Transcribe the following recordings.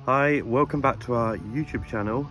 Hi, welcome back to our YouTube channel.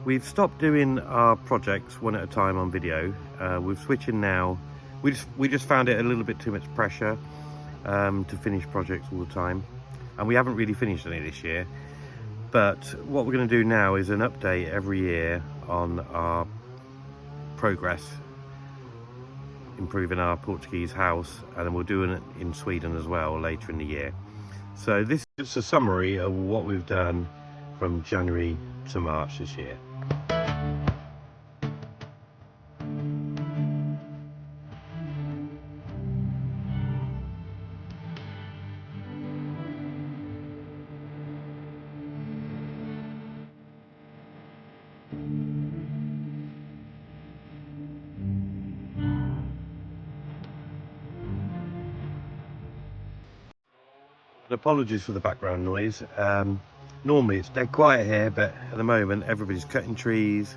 We've stopped doing our projects one at a time on video. We're switching now. We just found it a little bit too much pressure to finish projects all the time, and we haven't really finished any this year. But what we're going to do now is an update every year on our progress improving our Portuguese house, and then we'll do it in Sweden as well later in the year. So this is just a summary of what we've done from January to March this year. Apologies for the background noise. Normally it's dead quiet here, but at the moment everybody's cutting trees,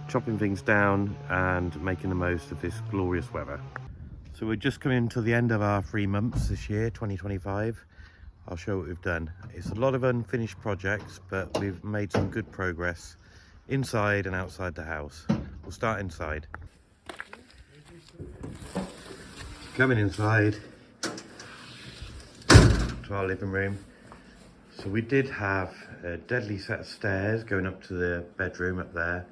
chopping things down and making the most of this glorious weather. So we're just coming to the end of our 3 months this year, 2025. I'll show what we've done. It's a lot of unfinished projects, but we've made some good progress inside and outside the house. We'll start inside. Coming inside to our living room. So we did have a deadly set of stairs going up to the bedroom up there.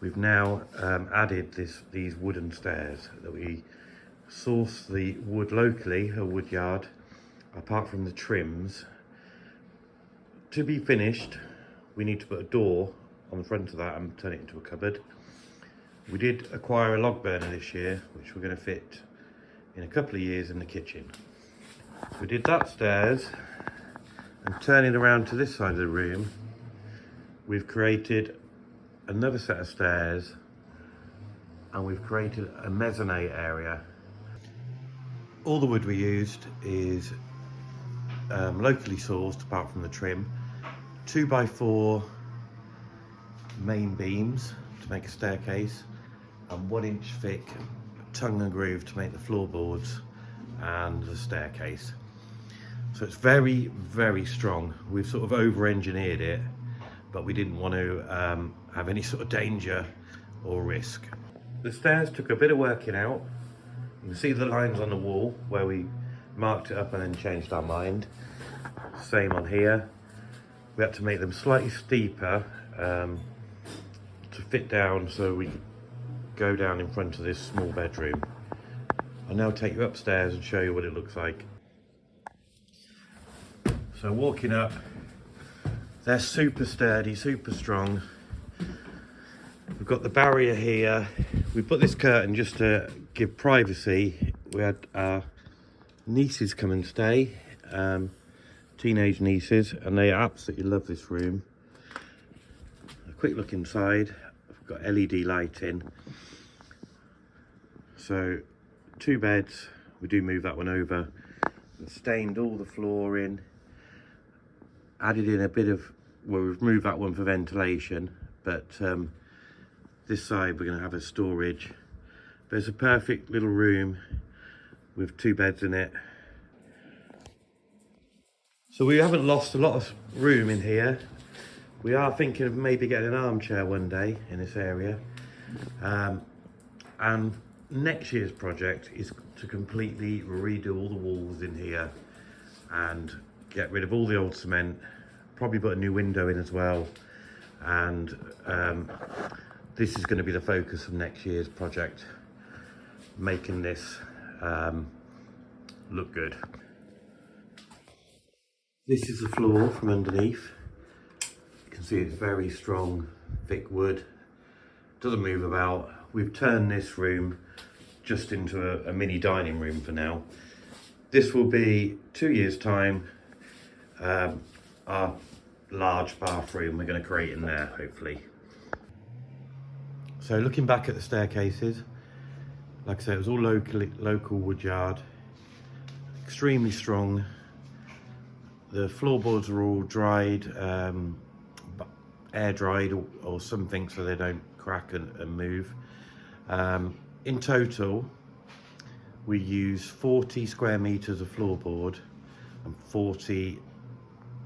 We've now added these wooden stairs that we source the wood locally, a wood yard, apart from the trims. To be finished, we need to put a door on the front of that and turn it into a cupboard. We did acquire a log burner this year, which we're going to fit in a couple of years in the kitchen. We did that stairs, and turning around to this side of the room, we've created another set of stairs, and we've created a mezzanine area. All the wood we used is locally sourced, apart from the trim. 2x4 main beams to make a staircase, and 1-inch thick tongue and groove to make the floorboards and the staircase. So it's very, very strong. We've sort of over-engineered it, but we didn't want to have any sort of danger or risk. The stairs took a bit of working out. You can see the lines on the wall where we marked it up and then changed our mind. Same on here. We had to make them slightly steeper to fit down so we could go down in front of this small bedroom. I'll now take you upstairs and show you what it looks like. So walking up, they're super sturdy, super strong. We've got the barrier here. We put this curtain just to give privacy. We had our nieces come and stay, teenage nieces, and they absolutely love this room. A quick look inside. I've got LED lighting. So 2 beds. We do move that one over. We've stained all the flooring. Added in a bit of, well, we've moved that one for ventilation, but this side we're going to have a storage. But it's a perfect little room with 2 beds in it. So we haven't lost a lot of room in here. We are thinking of maybe getting an armchair one day in this area. And next year's project is to completely redo all the walls in here and get rid of all the old cement, probably put a new window in as well. And this is going to be the focus of next year's project, making this look good. This is the floor from underneath. You can see it's very strong, thick wood, doesn't move about. We've turned this room just into a mini dining room for now. This will be 2 years' time, our large bathroom we're going to create in there, hopefully. So looking back at the staircases, like I said, it was all local wood yard, extremely strong. The floorboards are all dried, air dried or something, so they don't crack and move. In total, we use 40 square meters of floorboard and 40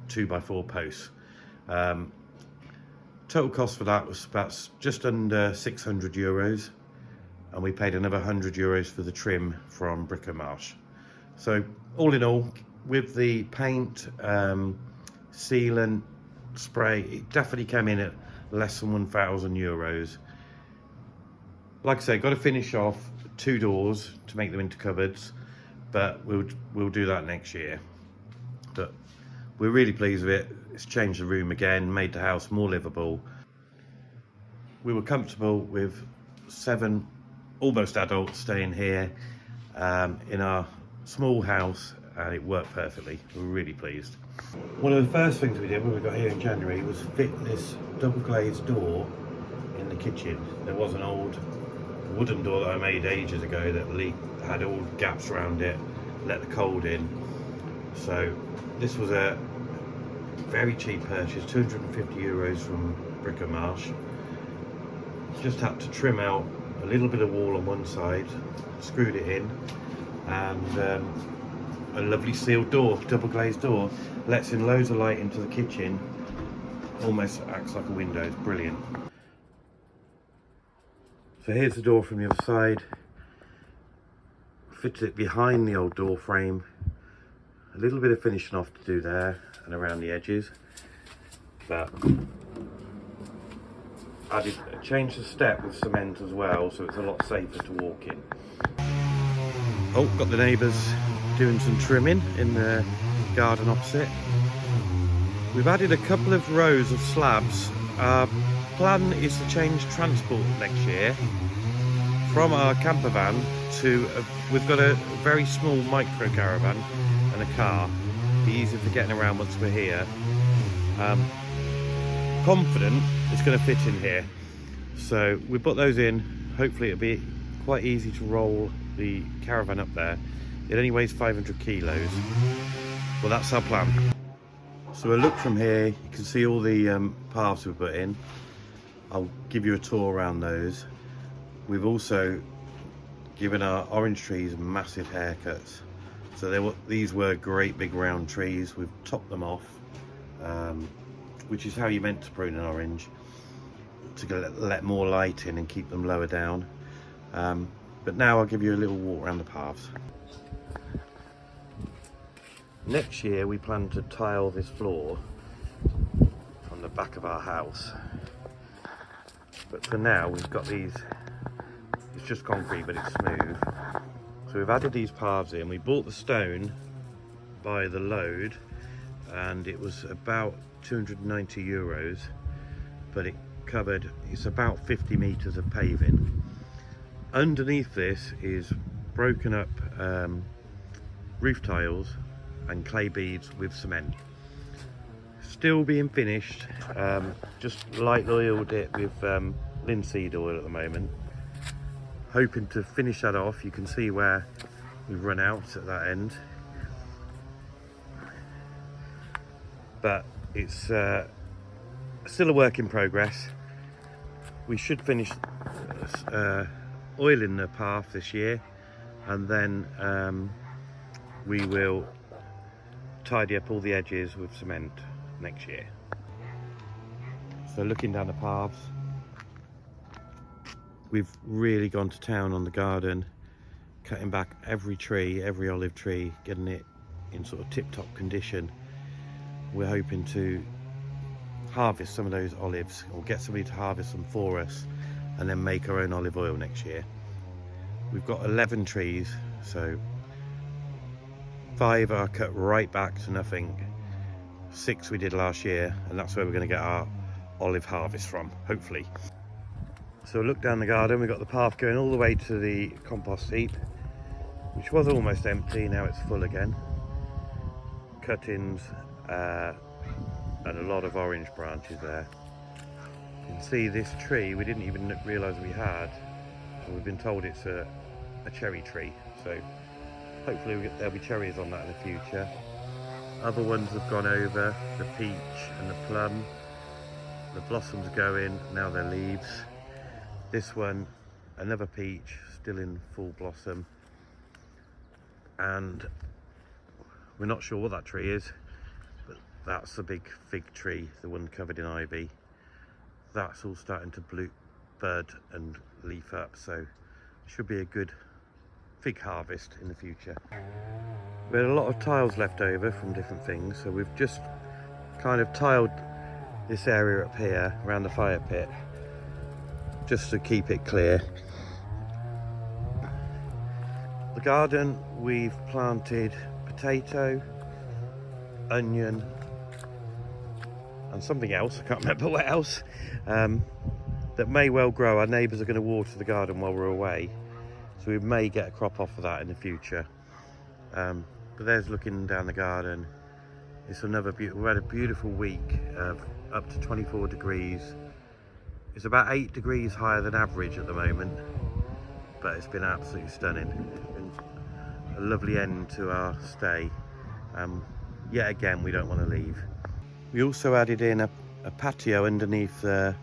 2x4 posts. Total cost for that was about just under €600, and we paid another €100 for the trim from Brico-Marche. So all in all, with the paint, sealant, spray, it definitely came in at less than €1,000. Like I say, got to finish off 2 doors to make them into cupboards, but we'll do that next year. But we're really pleased with it. It's changed the room again, made the house more livable. We were comfortable with 7 almost adults staying here in our small house, and it worked perfectly. We were really pleased. One of the first things we did when we got here in January was fit this double glazed door in the kitchen. There was an old wooden door that I made ages ago that had all gaps around it, let the cold in. So this was a very cheap purchase, €250 from Brico-Marche. Just had to trim out a little bit of wall on one side, screwed it in, and a lovely sealed door, double glazed door, lets in loads of light into the kitchen, almost acts like a window. It's brilliant. So here's the door from the other side. Fitted it behind the old door frame. A little bit of finishing off to do there and around the edges, but changed the step with cement as well, so it's a lot safer to walk in. Oh, got the neighbours doing some trimming in the garden opposite. We've added a couple of rows of slabs. Our plan is to change transport next year from our camper van to we've got a very small micro caravan and a car. Be easy for getting around once we're here. Confident it's going to fit in here, so we put those in. Hopefully it'll be quite easy to roll the caravan up there. It only weighs 500 kilos. Well, that's our plan. So a look from here, you can see all the paths we've put in. I'll give you a tour around those. We've also given our orange trees massive haircuts. So these were great big round trees. We've topped them off, which is how you're meant to prune an orange, to let more light in and keep them lower down. But now I'll give you a little walk around the paths. Next year we plan to tile this floor on the back of our house. But for now we've got these, it's just concrete but it's smooth. So we've added these paths in. We bought the stone by the load and it was about €290, but it's about 50 metres of paving. Underneath this is broken up roof tiles and clay beads with cement. Still being finished, just light oiled it with linseed oil at the moment. Hoping to finish that off. You can see where we've run out at that end. But it's still a work in progress. We should finish oiling the path this year, and then we will tidy up all the edges with cement next year. So looking down the paths, we've really gone to town on the garden, cutting back every tree, every olive tree, getting it in sort of tip-top condition. We're hoping to harvest some of those olives, or get somebody to harvest them for us, and then make our own olive oil next year. We've got 11 trees, so 5 are cut right back to nothing. 6 we did last year, and that's where we're going to get our olive harvest from, hopefully. So look down the garden, we've got the path going all the way to the compost heap, which was almost empty, now it's full again. Cuttings and a lot of orange branches there. You can see this tree we didn't even realise we had, and we've been told it's a cherry tree, so hopefully there'll be cherries on that in the future. Other ones have gone over, the peach and the plum. The blossoms go in, now they're leaves. This one, another peach, still in full blossom. And we're not sure what that tree is, but That's the big fig tree, the one covered in ivy. That's all starting to bud and leaf up, so should be a good fig harvest in the future. We had a lot of tiles left over from different things, so we've just kind of tiled this area up here around the fire pit just to keep it clear. The garden, we've planted potato, onion, and something else, I can't remember what else, that may well grow. Our neighbours are going to water the garden while we're away, so we may get a crop off of that in the future. But there's looking down the garden. It's another beautiful, we had a beautiful week of up to 24 degrees. It's about 8 degrees higher than average at the moment, but it's been absolutely stunning. It's been a lovely end to our stay. Yet again, we don't want to leave. We also added in a patio underneath the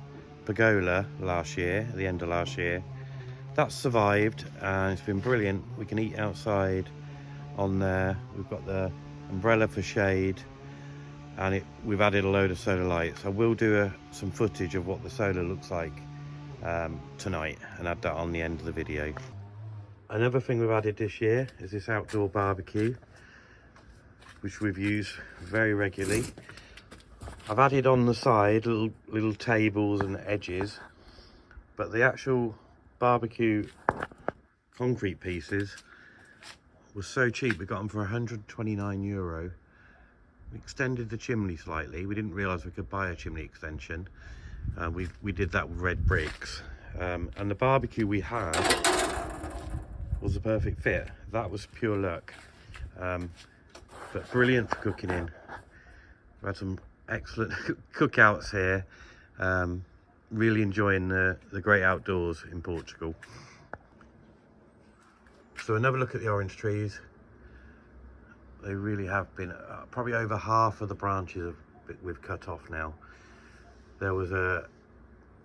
pergola last year, at the end of last year. That's survived and it's been brilliant. We can eat outside on there. We've got the umbrella for shade, and we've added a load of solar lights. I will do some footage of what the solar looks like tonight and add that on the end of the video. Another thing we've added this year is this outdoor barbecue, which we've used very regularly. I've added on the side little tables and edges, but the actual barbecue concrete pieces were so cheap. We got them for €129. We extended the chimney slightly. We didn't realise we could buy a chimney extension. We did that with red bricks, and the barbecue we had was a perfect fit. That was pure luck, but brilliant for cooking in. We had some excellent cookouts here. Really enjoying the great outdoors in Portugal. So another look at the orange trees. They really have been, probably over half of the branches we've cut off now. There was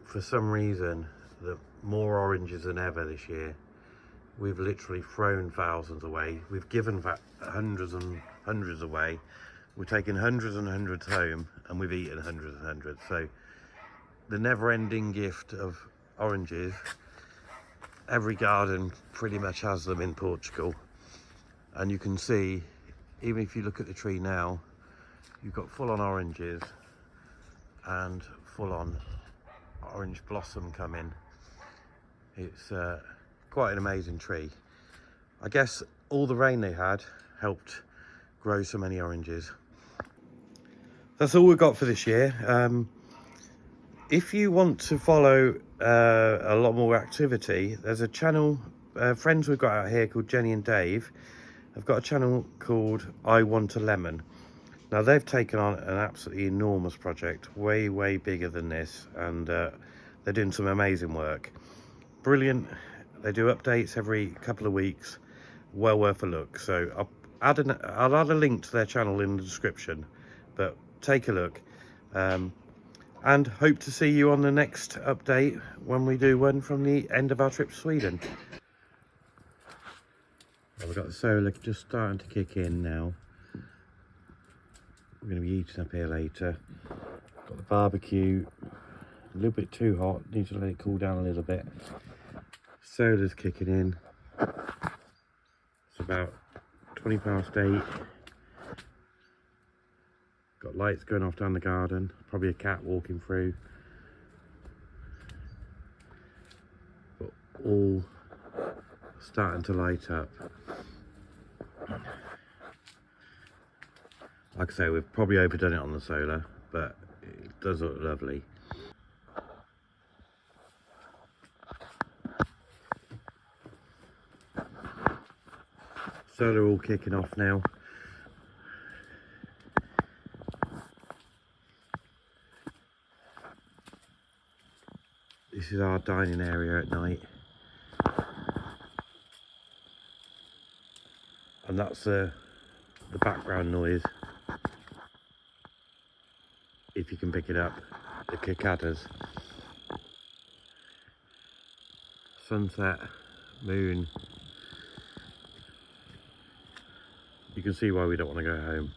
for some reason, more oranges than ever this year. We've literally thrown thousands away. We've given hundreds and hundreds away. We've taken hundreds and hundreds home, and we've eaten hundreds and hundreds. So the never-ending gift of oranges, every garden pretty much has them in Portugal. And you can see, even if you look at the tree now, you've got full-on oranges and full-on orange blossom coming. It's quite an amazing tree. I guess all the rain they had helped grow so many oranges. That's all we've got for this year. If you want to follow a lot more activity, there's a channel, friends we've got out here called Jenny and Dave. I've got a channel called I Want a Lemon. Now they've taken on an absolutely enormous project, way bigger than this, and they're doing some amazing work. Brilliant. They do updates every couple of weeks. Well worth a look. So I'll add a link to their channel in the description, but take a look. And hope to see you on the next update when we do one from the end of our trip to Sweden. Well, we've got the solar just starting to kick in now. We're going to be eating up here later. Got the barbecue, a little bit too hot, need to let it cool down a little bit. Solar's kicking in. It's about 20 past 8. Got lights going off down the garden, probably a cat walking through. But all starting to light up. Like I say, we've probably overdone it on the solar, but it does look lovely. Solar all kicking off now. This is our dining area at night. And that's the background noise, if you can pick it up, the cicadas. Sunset, moon. You can see why we don't want to go home.